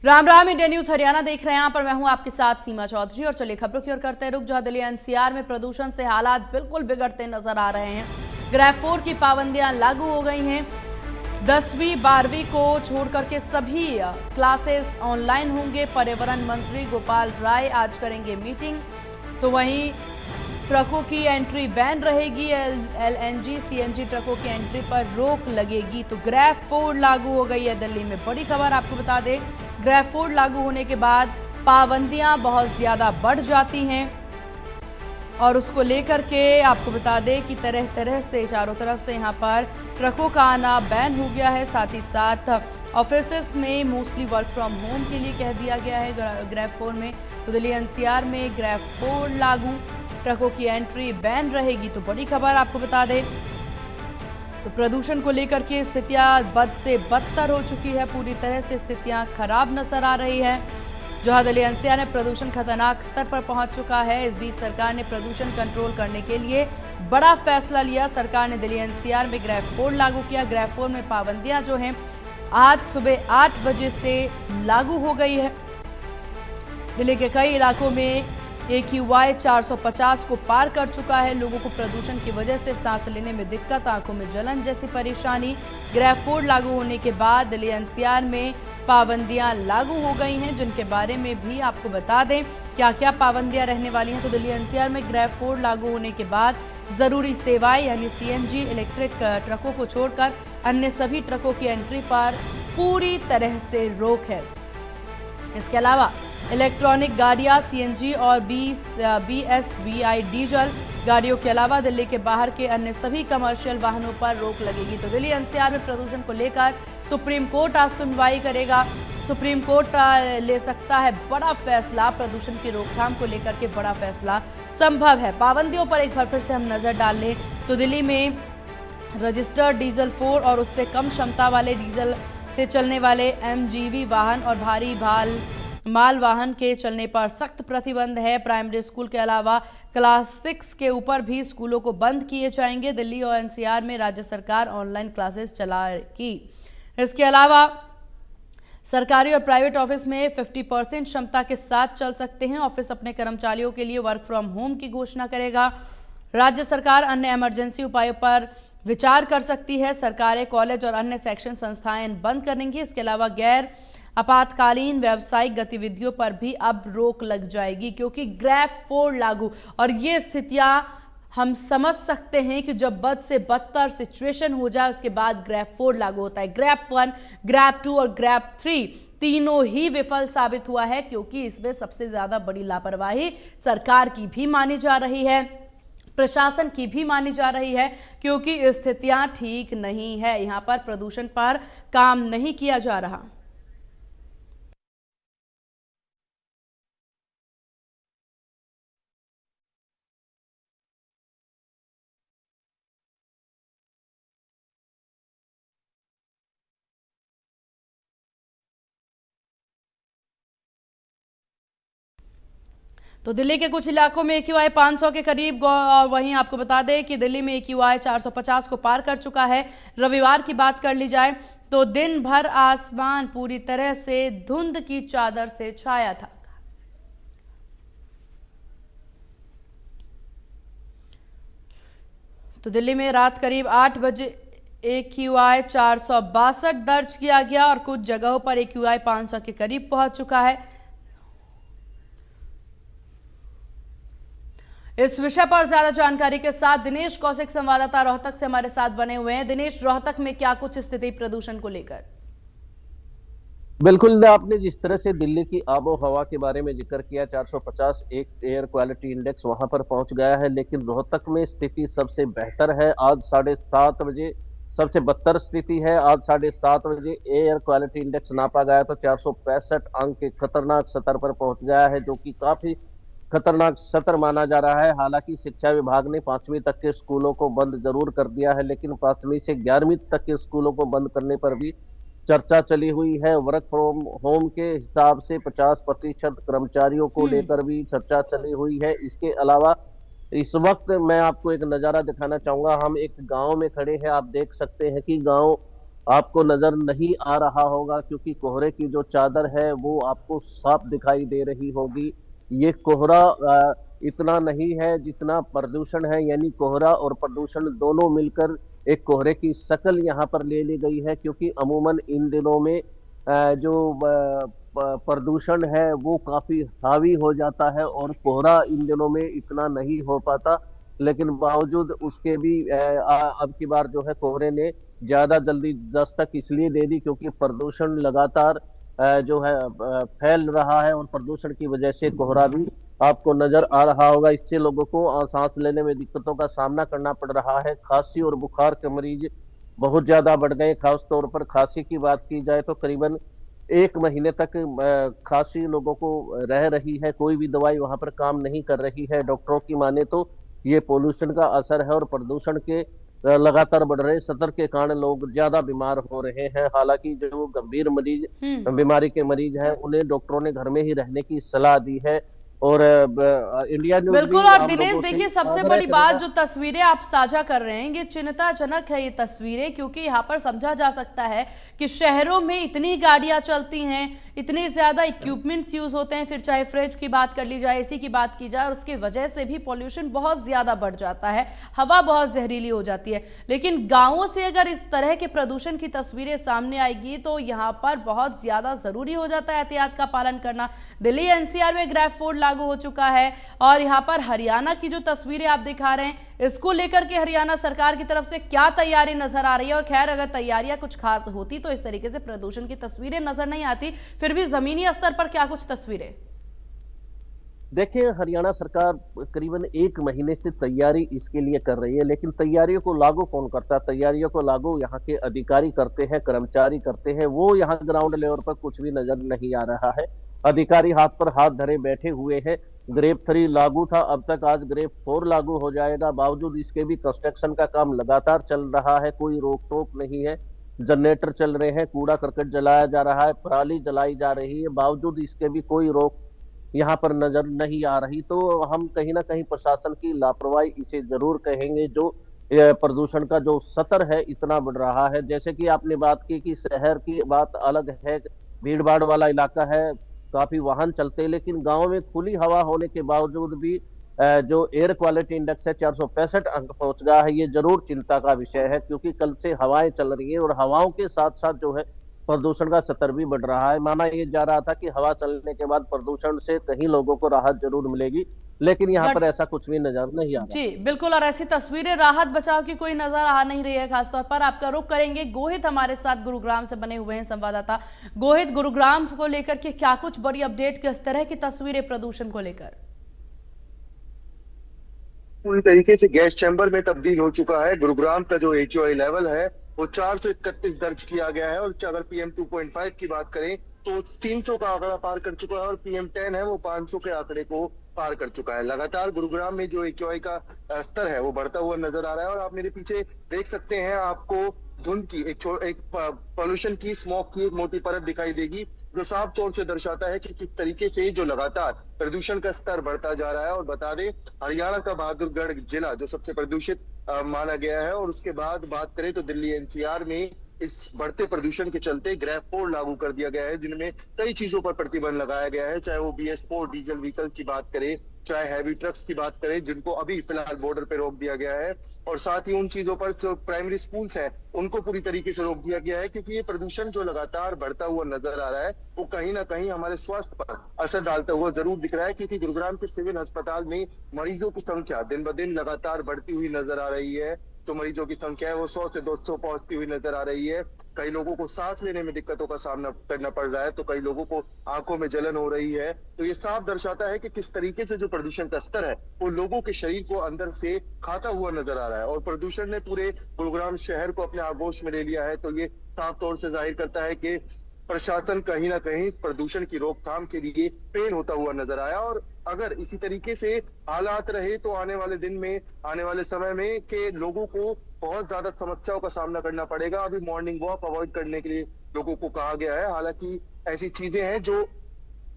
Ram Ram, India news Haryana देख रहे हैं। यहाँ पर मैं हूं आपके साथ सीमा चौधरी और चलिए खबरों की ओर करते हैं रुख। जहां दिल्ली एनसीआर में प्रदूषण से हालात बिल्कुल बिगड़ते नजर आ रहे हैं। ग्रेड 4 की पाबंदियां लागू हो गई हैं। 10वीं 12वीं को छोड़कर के सभी क्लासेस ऑनलाइन होंगे। पर्यावरण मंत्री गोपाल राय आज करेंगे मीटिंग। तो वहीं ट्रकों की एंट्री बैन रहेगी। एलएनजी सीएनजी ट्रकों की एंट्री पर रोक लगेगी। तो ग्रेड 4 लागू हो गई है दिल्ली में। बड़ी खबर आपको बता दें, ग्रेड 4 लागू होने के बाद पाबंदियां बहुत ज्यादा बढ़ जाती हैं और उसको लेकर के आपको बता दें कि तरह तरह से चारों तरफ से यहां पर ट्रकों का आना बैन हो गया है। साथ ही साथ ऑफिसेस में मोस्टली वर्क फ्रॉम होम के लिए कह दिया गया है ग्रेड 4 में। तो दिल्ली एनसीआर में ग्रेड 4 लागू, ट्रकों की एंट्री बैन रहेगी। तो बड़ी खबर आपको बता दें, तो प्रदूषण को लेकर के स्थितियां बद से बदतर हो चुकी है। पूरी तरह से स्थितियां खराब नजर आ रही है। जहां दिल्ली एनसीआर में प्रदूषण खतरनाक स्तर पर पहुंच चुका है। इस बीच सरकार ने प्रदूषण कंट्रोल करने के लिए बड़ा फैसला लिया। सरकार ने दिल्ली एनसीआर में ग्रेड 4 लागू किया। ग्रेड 4 में पाबंदियां जो हैं आज सुबह 8 बजे से लागू हो गई है। दिल्ली के कई इलाकों में AQI 450 को पार कर चुका है। लोगों को प्रदूषण की वजह से सांस लेने में दिक्कत, आंखों में जलन जैसी परेशानी। ग्रेड 4 लागू होने के बाद दिल्ली एनसीआर में पाबंदियां लागू हो गई हैं, जिनके बारे में भी आपको बता दें क्या क्या पाबंदियां रहने वाली हैं। तो दिल्ली एनसीआर में ग्रेड 4 लागू होने के बाद जरूरी सेवाएं यानी सीएनजी इलेक्ट्रिक ट्रकों को छोड़कर अन्य सभी ट्रकों की एंट्री पर पूरी तरह से रोक है। इसके अलावा इलेक्ट्रॉनिक गाड़ियां, सीएनजी और BSBI डीजल गाड़ियों के अलावा दिल्ली के बाहर के अन्य सभी कमर्शियल वाहनों पर रोक लगेगी। तो दिल्ली एनसीआर में प्रदूषण को लेकर सुप्रीम कोर्ट आज सुनवाई करेगा। सुप्रीम कोर्ट ले सकता है बड़ा फैसला। प्रदूषण की रोकथाम को लेकर के बड़ा फैसला संभव है। पाबंदियों पर एक बार फिर से हम नजर डाल लें तो दिल्ली में रजिस्टर्ड डीजल 4 और उससे कम क्षमता वाले डीजल से चलने वाले MGV वाहन और भारी माल वाहन के चलने पर सख्त प्रतिबंध है। प्राइमरी स्कूल के अलावा क्लास 6 के ऊपर भी स्कूलों को बंद किए जाएंगे। दिल्ली और एनसीआर में राज्य सरकार ऑनलाइन क्लासेस चलाएगी। इसके अलावा सरकारी और प्राइवेट ऑफिस में 50% क्षमता के साथ चल सकते हैं। ऑफिस अपने कर्मचारियों के लिए वर्क फ्रॉम होम की घोषणा करेगा। राज्य सरकार अन्य इमरजेंसी उपायों पर विचार कर सकती है। सरकारें कॉलेज और अन्य शैक्षणिक संस्थाएं बंद करेंगी। इसके अलावा गैर आपातकालीन व्यावसायिक गतिविधियों पर भी अब रोक लग जाएगी, क्योंकि ग्रेड 4 लागू। और ये स्थितियां हम समझ सकते हैं कि जब बद से बदतर सिचुएशन हो जाए उसके बाद ग्रेड 4 लागू होता है। ग्रेड 1, ग्रेड 2 और ग्रेड 3 तीनों ही विफल साबित हुआ है, क्योंकि इसमें सबसे ज्यादा बड़ी लापरवाही सरकार की भी मानी जा रही है, प्रशासन की भी मानी जा रही है, क्योंकि स्थितियां ठीक नहीं है। यहां पर प्रदूषण पर काम नहीं किया जा रहा। तो दिल्ली के कुछ इलाकों में AQI 500 के करीब और वहीं आपको बता दें कि दिल्ली में AQI 450 को पार कर चुका है। रविवार की बात कर ली जाए तो दिन भर आसमान पूरी तरह से धुंध की चादर से छाया था। तो दिल्ली में रात करीब 8 बजे AQI 462 दर्ज किया गया और कुछ जगहों पर AQI 500 के करीब पहुंच चुका है। इस विषय पर ज्यादा जानकारी के साथ दिनेश कौशिक संवाददाता रोहतक से हमारे साथ बने हुए हैं। दिनेश, रोहतक में क्या कुछ स्थिति प्रदूषण को लेकर? बिल्कुल, आपने जिस तरह से दिल्ली की आबो हवा के बारे में जिक्र किया, 450 एक एयर क्वालिटी इंडेक्स वहां पर पहुंच गया है, लेकिन रोहतक में स्थिति सबसे बेहतर है। आज 7:30 बजे सबसे बदतर स्थिति है। आज 7:30 बजे एयर क्वालिटी इंडेक्स नापा गया तो 465 अंक के खतरनाक स्तर पर पहुंच गया है, जो कि काफी खतरनाक सत्र माना जा रहा है। हालांकि शिक्षा विभाग ने 5वीं तक के स्कूलों को बंद जरूर कर दिया है, लेकिन 5वीं से 11वीं तक के स्कूलों को बंद करने पर भी चर्चा चली हुई है। वर्क फ्रॉम होम के हिसाब से 50% कर्मचारियों को लेकर भी चर्चा चली हुई है। इसके अलावा इस वक्त मैं आपको एक नजारा दिखाना चाहूंगा। हम एक गांव में खड़े हैं, आप देख सकते हैं कि गांव आपको नजर नहीं आ रहा होगा, क्योंकि कोहरे की जो चादर है वो आपको साफ दिखाई दे रही होगी। ये कोहरा इतना नहीं है जितना प्रदूषण है, यानी कोहरा और प्रदूषण दोनों मिलकर एक कोहरे की शक्ल यहाँ पर ले ली गई है। क्योंकि अमूमन इन दिनों में जो प्रदूषण है वो काफी हावी हो जाता है और कोहरा इन दिनों में इतना नहीं हो पाता। लेकिन बावजूद उसके भी अब की बार जो है कोहरे ने ज्यादा जल्दी दस्तक इसलिए दे दी क्योंकि प्रदूषण लगातार जो है फैल रहा है, और प्रदूषण की वजह से कोहरा भी आपको नजर आ रहा होगा। इससे लोगों को सांस लेने में दिक्कतों का सामना करना पड़ रहा है। खांसी और बुखार के मरीज बहुत ज्यादा बढ़ गए। खास तौर पर खांसी की बात की जाए तो करीबन 1 महीने तक खांसी लोगों को रह रही है। कोई भी दवाई वहां पर काम नहीं कर रही है। डॉक्टरों की माने तो ये पोल्यूशन का असर है और प्रदूषण के लगातार बढ़ रहे स्तर के कारण लोग ज्यादा बीमार हो रहे हैं। हालांकि जो गंभीर मरीज हम्म। बीमारी के मरीज हैं उन्हें डॉक्टरों ने घर में ही रहने की सलाह दी है। और इंडिया न्यूज बिल्कुल। भी और आम दिनेश लोगों से देखिए, सबसे आग्रह बड़ी बात करेगा। जो तस्वीरें आप साझा कर रहे हैं ये चिंताजनक है। ये तस्वीरें क्योंकि यहाँ पर समझा जा सकता है कि शहरों में इतनी गाड़ियां चलती हैं, इतने ज्यादा इक्विपमेंट्स यूज होते हैं, फिर चाहे फ्रिज की बात कर ली जाए, एसी की बात की जाए, और उसकी वजह से भी पॉल्यूशन बहुत ज्यादा बढ़ जाता है, हवा बहुत जहरीली हो जाती है। लेकिन गांवों से अगर इस तरह के प्रदूषण की तस्वीरें सामने आएगी तो यहाँ पर बहुत ज्यादा जरूरी हो जाता है एहतियात का पालन करना। दिल्ली एनसीआर में ग्रेफ कोड लागू हो चुका है और यहाँ पर हरियाणा की जो तस्वीरें आप दिखा रहे हैं, इसको लेकर के हरियाणा सरकार की तरफ से क्या तैयारी नजर आ रही है? और खैर, अगर तैयारियां कुछ खास होती तो इस तरीके से प्रदूषण की तस्वीरें नजर नहीं आती। फिर भी जमीनी स्तर पर क्या कुछ तस्वीरें? देखिए, हरियाणा सरकार करीबन 1 महीने से तैयारी इसके लिए कर रही है, लेकिन तैयारियों को लागू कौन करता है? तैयारियों को लागू यहाँ के अधिकारी करते हैं, कर्मचारी करते हैं। वो यहाँ ग्राउंड लेवल पर कुछ भी नजर नहीं आ रहा है। अधिकारी हाथ पर हाथ धरे बैठे हुए हैं। ग्रेप 3 लागू था अब तक, आज ग्रेप 4 लागू हो जाएगा। बावजूद इसके भी कंस्ट्रक्शन का काम लगातार चल रहा है, कोई रोक टोक नहीं है। जनरेटर चल रहे हैं, कूड़ा करकट जलाया जा रहा है, पराली जलाई जा रही है, बावजूद इसके भी कोई रोक यहाँ पर नजर नहीं आ रही। तो हम कहीं ना कहीं प्रशासन की लापरवाही इसे जरूर कहेंगे, जो प्रदूषण का जो स्तर है इतना बढ़ रहा है। जैसे कि आपने बात की कि शहर की बात अलग है, भीड़ भाड़ वाला इलाका है, काफी वाहन चलते हैं, लेकिन गांव में खुली हवा होने के बावजूद भी जो एयर क्वालिटी इंडेक्स है 465 अंक पहुंच गया है। ये जरूर चिंता का विषय है, क्योंकि कल से हवाएं चल रही है और हवाओं के साथ साथ जो है प्रदूषण का स्तर भी बढ़ रहा है। माना ये जा रहा था कि हवा चलने के बाद प्रदूषण से कहीं लोगों को राहत जरूर मिलेगी, लेकिन यहाँ बट पर ऐसा कुछ भी नजर नहीं आ रहा। जी बिल्कुल, और ऐसी तस्वीरें राहत बचाव की कोई नजर आ नहीं रही है। खासतौर पर आपका रुख करेंगे, गोहित हमारे साथ गुरुग्राम से बने हुए हैं संवाददाता। गोहित, गुरुग्राम को लेकर के क्या कुछ बड़ी अपडेट, किस तरह की तस्वीरें प्रदूषण को लेकर? पूरी तरीके से गैस चैम्बर में तब्दील हो चुका है। गुरुग्राम का जो AQI लेवल है वो 431 दर्ज किया गया है, और अगर PM 2.5 की बात करें तो 300 का आंकड़ा पार कर चुका है, और PM 10 है वो 500 के आंकड़े को पार कर चुका है। लगातार गुरुग्राम में जो AQI का स्तर है वो बढ़ता हुआ नजर आ रहा है। और आप मेरे पीछे देख सकते हैं, आपको धुंध की एक पॉल्यूशन की, स्मोक की एक मोटी परत दिखाई देगी, जो साफ तौर से दर्शाता है कि किस तरीके से जो लगातार प्रदूषण का स्तर बढ़ता जा रहा है। और बता दें, हरियाणा का बहादुरगढ़ जिला जो सबसे प्रदूषित माना गया है। और उसके बाद बात करें तो दिल्ली NCR में इस बढ़ते प्रदूषण के चलते ग्रेफ 4 लागू कर दिया गया है, जिनमें कई चीजों पर प्रतिबंध लगाया गया है। चाहे वो BS4 डीजल व्हीकल की बात करें, चाहे हैवी ट्रक्स की बात करें, जिनको अभी फिलहाल बॉर्डर पे रोक दिया गया है। और साथ ही उन चीजों पर जो प्राइमरी स्कूल्स हैं उनको पूरी तरीके से रोक दिया गया है, क्योंकि ये प्रदूषण जो लगातार बढ़ता हुआ नजर आ रहा है वो कहीं ना कहीं हमारे स्वास्थ्य पर असर डालता हुआ जरूर दिख रहा है। क्योंकि गुरुग्राम के सिविल अस्पताल में मरीजों की संख्या दिन ब दिन लगातार बढ़ती हुई नजर आ रही है। जो मरीजों की संख्या है वो 100 से 200 पहुंचती हुई नजर आ रही है। कई लोगों को सांस लेने में दिक्कतों का सामना करना पड़ रहा है, तो कई लोगों को आंखों में जलन हो रही है। तो ये साफ दर्शाता है कि किस तरीके से जो प्रदूषण का स्तर है वो लोगों के शरीर को अंदर से खाता हुआ नजर आ रहा है। और प्रदूषण ने पूरे गुरुग्राम शहर को अपने आगोश में ले लिया है। तो ये साफ तौर से जाहिर करता है कि प्रशासन कहीं ना कहीं प्रदूषण की रोकथाम के लिए फेल होता हुआ नजर आया। और अगर इसी तरीके से हालात रहे तो आने वाले दिन में, आने वाले समय में के लोगों को बहुत ज्यादा समस्याओं का सामना करना पड़ेगा। अभी मॉर्निंग वॉक अवॉइड करने के लिए लोगों को कहा गया है। हालांकि ऐसी चीजें हैं जो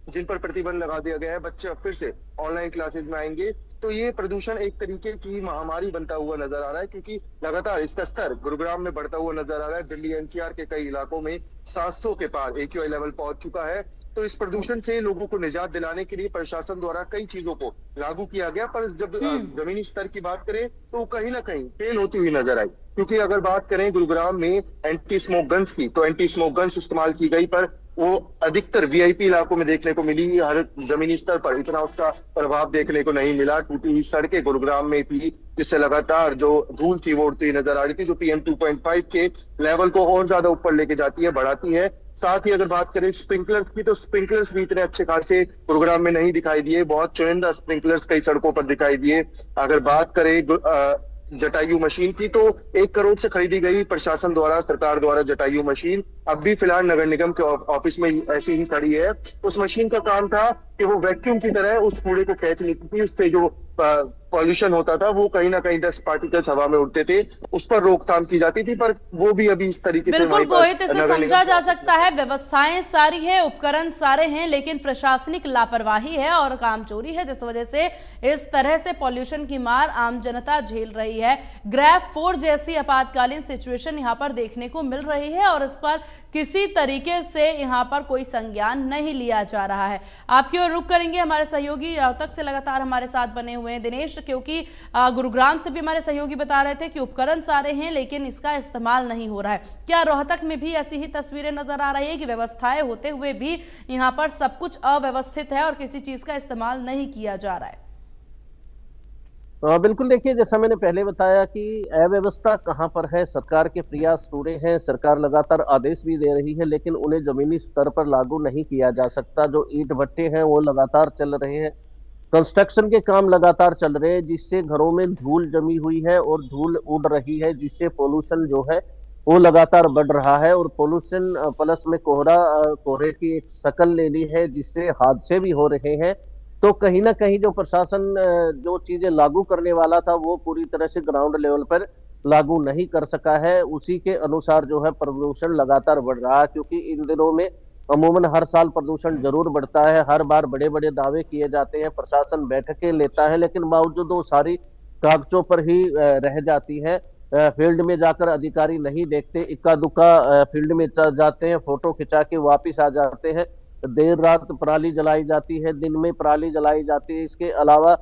जिन पर प्रतिबंध लगा दिया गया है, बच्चे अब फिर से ऑनलाइन क्लासेस में आएंगे। तो ये प्रदूषण एक तरीके की महामारी बनता हुआ नजर आ रहा है, क्योंकि लगातार इसका स्तर गुरुग्राम में बढ़ता हुआ नजर आ रहा है। दिल्ली एनसीआर के कई इलाकों में 700 के पार एक्यूआई लेवल पहुंच चुका है। तो इस प्रदूषण से लोगों को निजात दिलाने के लिए प्रशासन द्वारा कई चीजों को लागू किया गया, पर जब जमीनी स्तर की बात करें तो कहीं ना कहीं फेल होती हुई नजर आई। क्योंकि अगर बात करें गुरुग्राम में एंटी स्मोक गन्स की, तो एंटी स्मोक गन्स इस्तेमाल की गई, पर वो अधिकतर वीआईपी इलाकों में देखने को मिली। हर जमीनी स्तर पर इतना उसका प्रभाव देखने को नहीं मिला। टूटी हुई सड़कें गुरुग्राम में थी, जिससे लगातार जो धूल थी वो उड़ती नजर आ रही थी, जो PM 2.5 के लेवल को और ज्यादा ऊपर लेके जाती है, बढ़ाती है। साथ ही अगर बात करें स्प्रिंकलर्स की, तो स्प्रिंकलर्स भी इतने अच्छे खासे गुरुग्राम में नहीं दिखाई दिए। बहुत चुनिंदा स्प्रिंकलर्स कई सड़कों पर दिखाई दिए। अगर बात करें जटायु मशीन की, तो 1 करोड़ से खरीदी गई प्रशासन द्वारा, सरकार द्वारा जटायु मशीन अब भी फिलहाल नगर निगम के ऑफिस में ऐसी ही खड़ी है। उस मशीन का काम था कि वो वैक्यूम की तरह उस कूड़े को खींच लेती थी। उससे जो पॉल्यूशन होता था वो कहीं ना कहीं डस्ट पार्टिकल्स हवा में उड़ते थे, उस पर रोकथाम की जाती थी। पर वो भी अभी इस तरीके से बिल्कुल गोहित, इसे समझा जा सकता है व्यवस्थाएं सारी हैं, उपकरण सारे हैं, लेकिन प्रशासनिक लापरवाही है और कामचोरी है, जिस वजह से इस तरह से पॉल्यूशन की मार आम जनता झेल रही है। ग्रेफ 4 जैसी आपातकालीन सिचुएशन यहाँ पर देखने को मिल रही है और इस पर किसी तरीके से यहाँ पर कोई संज्ञान नहीं लिया जा रहा है। आपकी ओर रुख करेंगे, हमारे सहयोगी रोहतक से लगातार हमारे साथ बने हुए हैं दिनेश, क्योंकि गुरुग्राम से भी हमारे सहयोगी बता रहे थे कि उपकरण सारे हैं लेकिन इसका इस्तेमाल नहीं हो रहा है। क्या रोहतक में भी ऐसी ही तस्वीरें नजर आ रही है कि व्यवस्थाएं होते हुए भी यहाँ पर सब कुछ अव्यवस्थित है और किसी चीज का इस्तेमाल नहीं किया जा रहा है? बिल्कुल, देखिए जैसा मैंने पहले बताया कि अव्यवस्था कहाँ पर है, सरकार के प्रयास पूरे हैं, सरकार लगातार आदेश भी दे रही है, लेकिन उन्हें जमीनी स्तर पर लागू नहीं किया जा सकता। जो ईंट भट्टे हैं वो लगातार चल रहे हैं, कंस्ट्रक्शन के काम लगातार चल रहे हैं, जिससे घरों में धूल जमी हुई है और धूल उड़ रही है, जिससे पोल्यूशन जो है वो लगातार बढ़ रहा है। और पोल्यूशन प्लस में कोहरे की एक शक्ल ले ली है, जिससे हादसे भी हो रहे हैं। तो कहीं ना कहीं जो प्रशासन जो चीजें लागू करने वाला था वो पूरी तरह से ग्राउंड लेवल पर लागू नहीं कर सका है। उसी के अनुसार जो है प्रदूषण लगातार बढ़ रहा है, क्योंकि इन दिनों में अमूमन हर साल प्रदूषण जरूर बढ़ता है। हर बार बड़े बड़े दावे किए जाते हैं, प्रशासन बैठकें लेता है, लेकिन बावजूद वो सारी कागजों पर ही रह जाती है। फील्ड में जाकर अधिकारी नहीं देखते, इक्का दुक्का फील्ड में जाते हैं, फोटो खिंचा के वापिस आ जाते हैं। देर रात पराली जलाई जाती है, दिन में पराली जलाई जाती है। इसके अलावा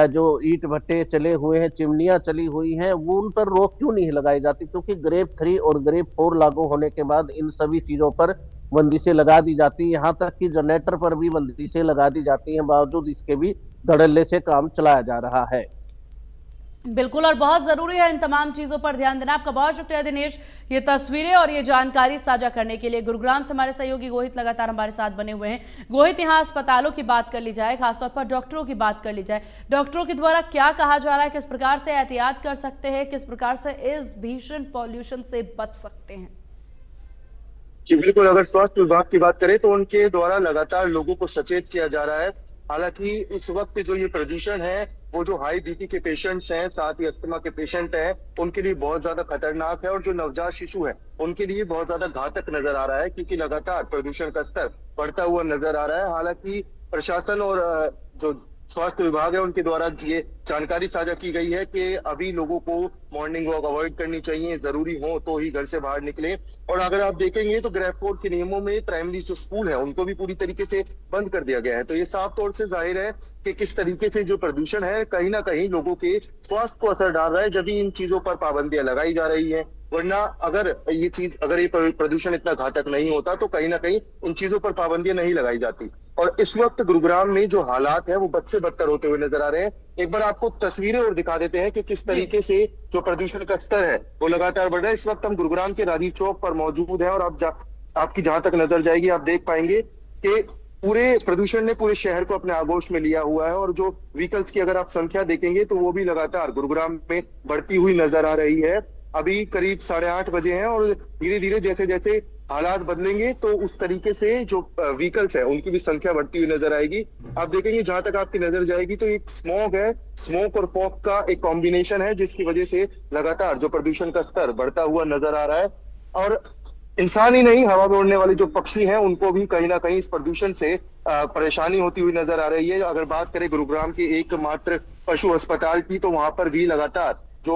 जो ईंट भट्टे चले हुए हैं, चिमनियां चली हुई हैं, वो उन पर रोक क्यों नहीं लगाई जाती? क्योंकि ग्रेड 3 और ग्रेड 4 लागू होने के बाद इन सभी चीजों पर बंदिशें लगा दी जाती है। यहाँ तक कि जनरेटर पर भी बंदिशें लगा दी जाती हैं, बावजूद इसके भी धड़ल्ले से काम चलाया जा रहा है। बिल्कुल, और बहुत जरूरी है इन तमाम चीजों पर ध्यान देना। आपका बहुत शुक्रिया दिनेश, ये तस्वीरें और ये जानकारी साझा करने के लिए। गुरुग्राम से हमारे सहयोगी गोहित लगातार हमारे साथ बने हुए हैं। गोहित, यहाँ अस्पतालों की बात कर ली जाए, खासतौर पर डॉक्टरों की बात कर ली जाए, डॉक्टरों के द्वारा क्या कहा जा रहा है, किस प्रकार से एहतियात कर सकते हैं, किस प्रकार से इस भीषण पॉल्यूशन से बच सकते हैं? जी बिल्कुल, अगर स्वास्थ्य विभाग की बात करें तो उनके द्वारा लगातार लोगों को सचेत किया जा रहा है। हालांकि इस वक्त जो ये प्रदूषण है वो जो हाई बीपी के पेशेंट्स हैं, साथ ही अस्थमा के पेशेंट हैं, उनके लिए बहुत ज्यादा खतरनाक है, और जो नवजात शिशु है उनके लिए बहुत ज्यादा घातक नजर आ रहा है, क्योंकि लगातार प्रदूषण का स्तर बढ़ता हुआ नजर आ रहा है। हालांकि प्रशासन और जो स्वास्थ्य विभाग है उनके द्वारा ये जानकारी साझा की गई है कि अभी लोगों को मॉर्निंग वॉक अवॉइड करनी चाहिए, जरूरी हो तो ही घर से बाहर निकले। और अगर आप देखेंगे तो ग्रेड 4 के नियमों में प्राइमरी जो स्कूल है उनको भी पूरी तरीके से बंद कर दिया गया है। तो ये साफ तौर से जाहिर है कि किस तरीके से जो प्रदूषण है कहीं ना कहीं लोगों के स्वास्थ्य को असर डाल रहा है, जब इन चीजों पर पाबंदियां लगाई जा रही है। वरना अगर ये प्रदूषण इतना घातक नहीं होता तो कहीं ना कहीं उन चीजों पर पाबंदियां नहीं लगाई जाती। और इस वक्त गुरुग्राम में जो हालात है वो बद से बदतर होते हुए नजर आ रहे हैं। एक बार आपको तस्वीरें और दिखा देते हैं कि किस तरीके से जो प्रदूषण का स्तर है वो लगातार बढ़ रहा है। इस वक्त हम गुरुग्राम के राजीव चौक पर मौजूद हैं, और आपकी जहां तक नजर जाएगी आप देख पाएंगे कि पूरे प्रदूषण ने पूरे शहर को अपने आगोश में लिया हुआ है। और जो व्हीकल्स की अगर आप संख्या देखेंगे तो वो भी लगातार गुरुग्राम में बढ़ती हुई नजर आ रही है। अभी करीब 8:30 बजे हैं, और धीरे धीरे जैसे जैसे हालात बदलेंगे तो उस तरीके से जो व्हीकल्स है उनकी भी संख्या बढ़ती हुई नजर आएगी। आप देखेंगे जहां तक आपकी नजर जाएगी तो एक स्मॉग है, स्मोक और फॉग का एक कॉम्बिनेशन है, जिसकी वजह से लगातार जो प्रदूषण का स्तर बढ़ता हुआ नजर आ रहा है। और इंसान ही नहीं, हवा में उड़ने वाले जो पक्षी हैं उनको भी कहीं ना कहीं इस प्रदूषण से परेशानी होती हुई नजर आ रही है। अगर बात करें गुरुग्राम के एकमात्र पशु अस्पताल की, तो वहां पर भी लगातार जो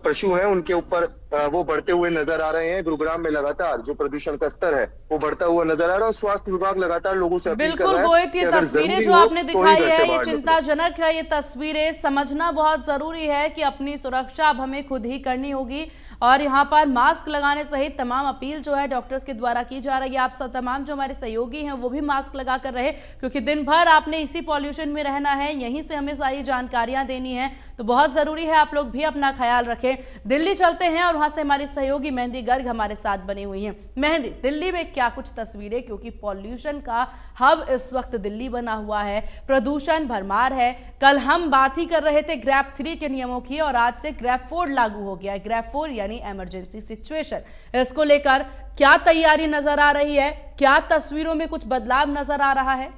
पशु हैं उनके ऊपर वो बढ़ते हुए नजर आ रहे हैं। गुरुग्राम में लगातार जो प्रदूषण का स्तर है वो बढ़ता हुआ नजर आ रहा है और स्वास्थ्य विभाग लगातार लोगों से अपील कर रहा है। बिल्कुल गोहित, ये कि अगर तस्वीरें जरूरी जो हो आपने तो ही दिखाई घर है से ये बाहर निकलो। चिंताजनक है। ये तस्वीरें समझना बहुत जरूरी है कि अपनी सुरक्षा अब हमें खुद ही करनी होगी और यहाँ पर मास्क लगाने सहित तमाम अपील जो है डॉक्टर्स के द्वारा की जा रही है। आप सब तमाम जो हमारे सहयोगी हैं वो भी मास्क लगा कर रहे, क्योंकि दिन भर आपने इसी पॉल्यूशन में रहना है, यहीं से हमें सारी जानकारियां देनी है, तो बहुत जरूरी है आप लोग भी अपना ख्याल रखें। दिल्ली चलते हैं और वहां से हमारी सहयोगी मेहंदी गर्ग हमारे साथ बनी हुई हैं। मेहंदी, दिल्ली में क्या कुछ तस्वीरें, क्योंकि पॉल्यूशन का हब इस वक्त दिल्ली बना हुआ है, प्रदूषण भरमार है। कल हम बात ही कर रहे थे ग्रैप 3 के नियमों की और आज से ग्रैप 4 लागू हो गया है। ग्रैप 4 यानी इमरजेंसी सिचुएशन। इसको लेकर क्या तैयारी नजर आ रही है, क्या तस्वीरों में कुछ बदलाव नजर आ रहा है?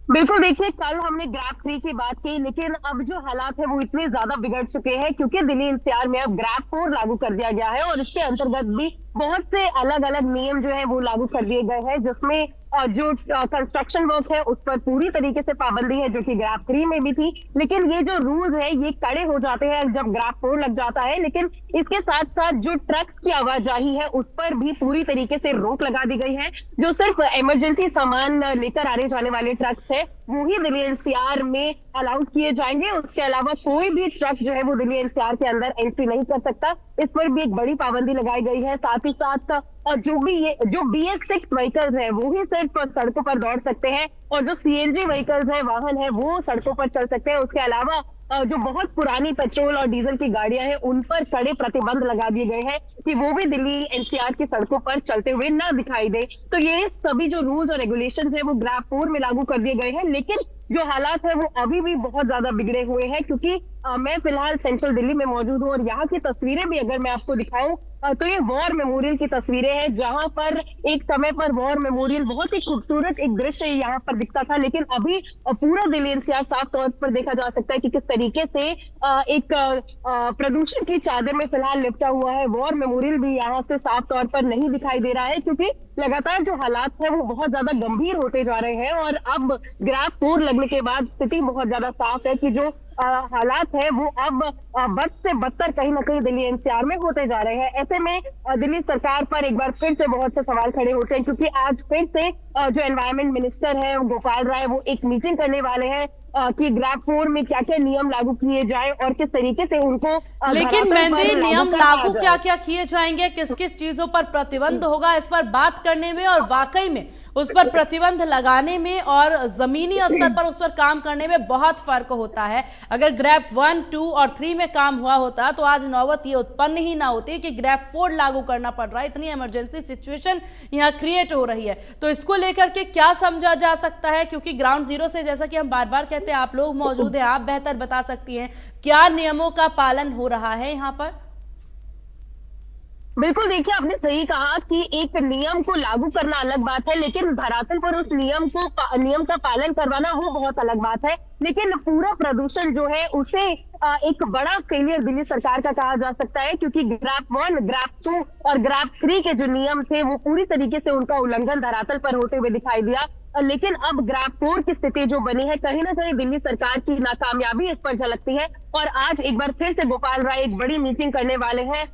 बिल्कुल, देखिए कल हमने ग्रैप 3 की बात की, लेकिन अब जो हालात है वो इतने ज्यादा बिगड़ चुके हैं क्योंकि दिल्ली एनसीआर में अब ग्रैप 4 लागू कर दिया गया है और इसके अंतर्गत भी बहुत से अलग अलग नियम जो है वो लागू कर दिए गए हैं, जिसमें जो कंस्ट्रक्शन वर्क है उस पर पूरी तरीके से पाबंदी है, जो कि ग्रैप 3 में भी थी। लेकिन ये जो रूल्स है ये कड़े हो जाते हैं जब ग्रैप 4 लग जाता है। लेकिन इसके साथ साथ जो ट्रक्स की आवाजाही है उस पर भी पूरी तरीके से रोक लगा दी गई है। जो सिर्फ इमरजेंसी सामान लेकर आने जाने वाले ट्रक्स है वो ही दिल्ली एनसीआर में अलाउड किए जाएंगे। उसके अलावा कोई भी ट्रक जो है वो दिल्ली एनसीआर के अंदर एंट्री नहीं कर सकता। इस पर भी एक बड़ी पाबंदी लगाई गई है। साथ ही साथ और जो BS6 व्हीकल्स है वो ही सिर्फ सड़कों पर दौड़ सकते हैं और जो CNG व्हीकल्स है, वाहन है, वो सड़कों पर चल सकते हैं। उसके अलावा जो बहुत पुरानी पेट्रोल और डीजल की गाड़ियां हैं उन पर कड़े प्रतिबंध लगा दिए गए हैं कि वो भी दिल्ली एनसीआर की सड़कों पर चलते हुए ना दिखाई दे। तो ये सभी जो रूल्स और रेगुलेशंस है वो ग्रैप 4 में लागू कर दिए गए हैं। लेकिन जो हालात है वो अभी भी बहुत ज्यादा बिगड़े हुए हैं क्योंकि मैं फिलहाल सेंट्रल दिल्ली में मौजूद हूँ और यहाँ की तस्वीरें भी अगर मैं आपको दिखाऊं तो ये वॉर मेमोरियल की तस्वीरें हैं, जहां पर एक समय पर वॉर मेमोरियल बहुत ही खूबसूरत एक दृश्य यहाँ पर दिखता था। लेकिन अभी पूरा दिल्ली एनसीआर साफ तौर पर देखा जा सकता है कि किस तरीके से एक प्रदूषण की चादर में फिलहाल लिपटा हुआ है। वॉर मेमोरियल भी यहाँ से साफ तौर पर नहीं दिखाई दे रहा है क्योंकि लगातार जो हालात है वो बहुत ज्यादा गंभीर होते जा रहे हैं और अब ग्रैप 4 लगने के बाद स्थिति बहुत ज्यादा साफ है कि जो हालात है वो अब बद से बदतर कहीं ना कहीं दिल्ली एनसीआर में होते जा रहे हैं। ऐसे में दिल्ली सरकार पर एक बार फिर से बहुत से सवाल खड़े होते हैं क्योंकि आज फिर से जो एनवायरमेंट मिनिस्टर है गोपाल राय वो एक मीटिंग करने वाले हैं कि ग्रैप 4 में क्या क्या नियम लागू किए जाए और किस तरीके से उनको लेकिन मेहंदी, नियम लागू क्या क्या किए जाएंगे, किस किस चीजों पर प्रतिबंध होगा, इस पर बात करने में और वाकई में उस पर प्रतिबंध लगाने में और जमीनी स्तर पर उस पर काम करने में बहुत फर्क होता है। अगर ग्रैप 1, 2 और 3 में काम हुआ होता तो आज नौबत ये उत्पन्न ही ना होती कि ग्रैप 4 लागू करना पड़ रहा है। इतनी इमरजेंसी सिचुएशन यहाँ क्रिएट हो रही है, तो इसको लेकर के क्या समझा जा सकता है? क्योंकि ग्राउंड जीरो से, जैसा कि हम बार बार कहते हैं, आप लोग मौजूद हैं, आप बेहतर बता सकती हैं क्या नियमों का पालन हो रहा है यहाँ पर। बिल्कुल, देखिए आपने सही कहा कि एक नियम को लागू करना अलग बात है, लेकिन धरातल पर उस नियम का पालन करवाना वो बहुत अलग बात है। लेकिन पूरा प्रदूषण जो है उसे एक बड़ा फेलियर दिल्ली सरकार का कहा जा सकता है क्योंकि ग्रैप 1, ग्रैप 2 और ग्रैप 3 के जो नियम थे वो पूरी तरीके से उनका उल्लंघन धरातल पर होते हुए दिखाई दिया। लेकिन अब ग्रैप 4 की स्थिति जो बनी है कहीं ना कहीं दिल्ली सरकार की नाकामयाबी इस पर झलकती है और आज एक बार फिर से गोपाल राय एक बड़ी मीटिंग करने वाले हैं।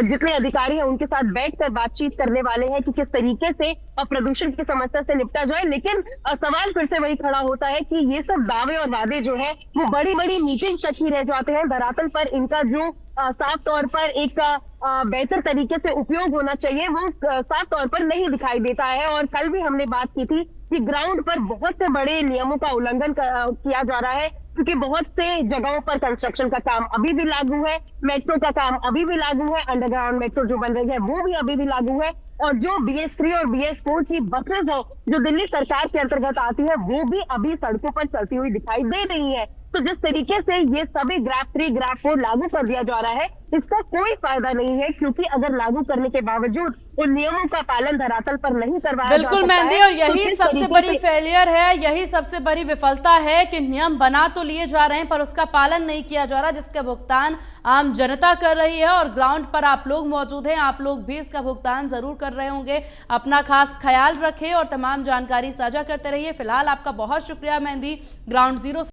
जितने अधिकारी हैं उनके साथ बैठकर बातचीत करने वाले हैं कि किस तरीके से प्रदूषण की समस्या से निपटा जाए। लेकिन सवाल फिर से वही खड़ा होता है कि ये सब दावे और वादे जो है वो बड़ी बड़ी मीटिंग तक ही रह जाते हैं। धरातल पर इनका जो साफ तौर पर एक बेहतर तरीके से उपयोग होना चाहिए वो साफ तौर पर नहीं दिखाई देता है। और कल भी हमने बात की थी कि ग्राउंड पर बहुत से बड़े नियमों का उल्लंघन किया जा रहा है क्योंकि बहुत से जगहों पर कंस्ट्रक्शन का काम अभी भी लागू है, मेट्रो का काम अभी भी लागू है, अंडरग्राउंड मेट्रो जो बन रही है वो भी अभी भी लागू है और जो BS3 और BS4 की बसेज है जो दिल्ली सरकार के अंतर्गत आती है वो भी अभी सड़कों पर चलती हुई दिखाई दे रही है। तो जिस तरीके से ये सभी ग्राफ 3 ग्राफ 4 लागू कर दिया जा रहा है, इसका कोई फायदा नहीं है, क्योंकि अगर लागू करने के बावजूद उन नियमों का पालन धरातल पर नहीं करवाया जा बिल्कुल सकता मेहंदी, है, और तो यही किस सबसे तरीके बड़ी से- फेलियर है, यही सबसे बड़ी विफलता है कि नियम बना तो लिए जा रहे हैं पर उसका पालन नहीं किया जा रहा, जिसका भुगतान आम जनता कर रही है। और ग्राउंड पर आप लोग मौजूद हैं, आप लोग भी इसका भुगतान जरूर कर रहे होंगे। अपना खास ख्याल रखें और तमाम जानकारी साझा करते रहिए। फिलहाल आपका बहुत शुक्रिया मेहंदी, ग्राउंड जीरो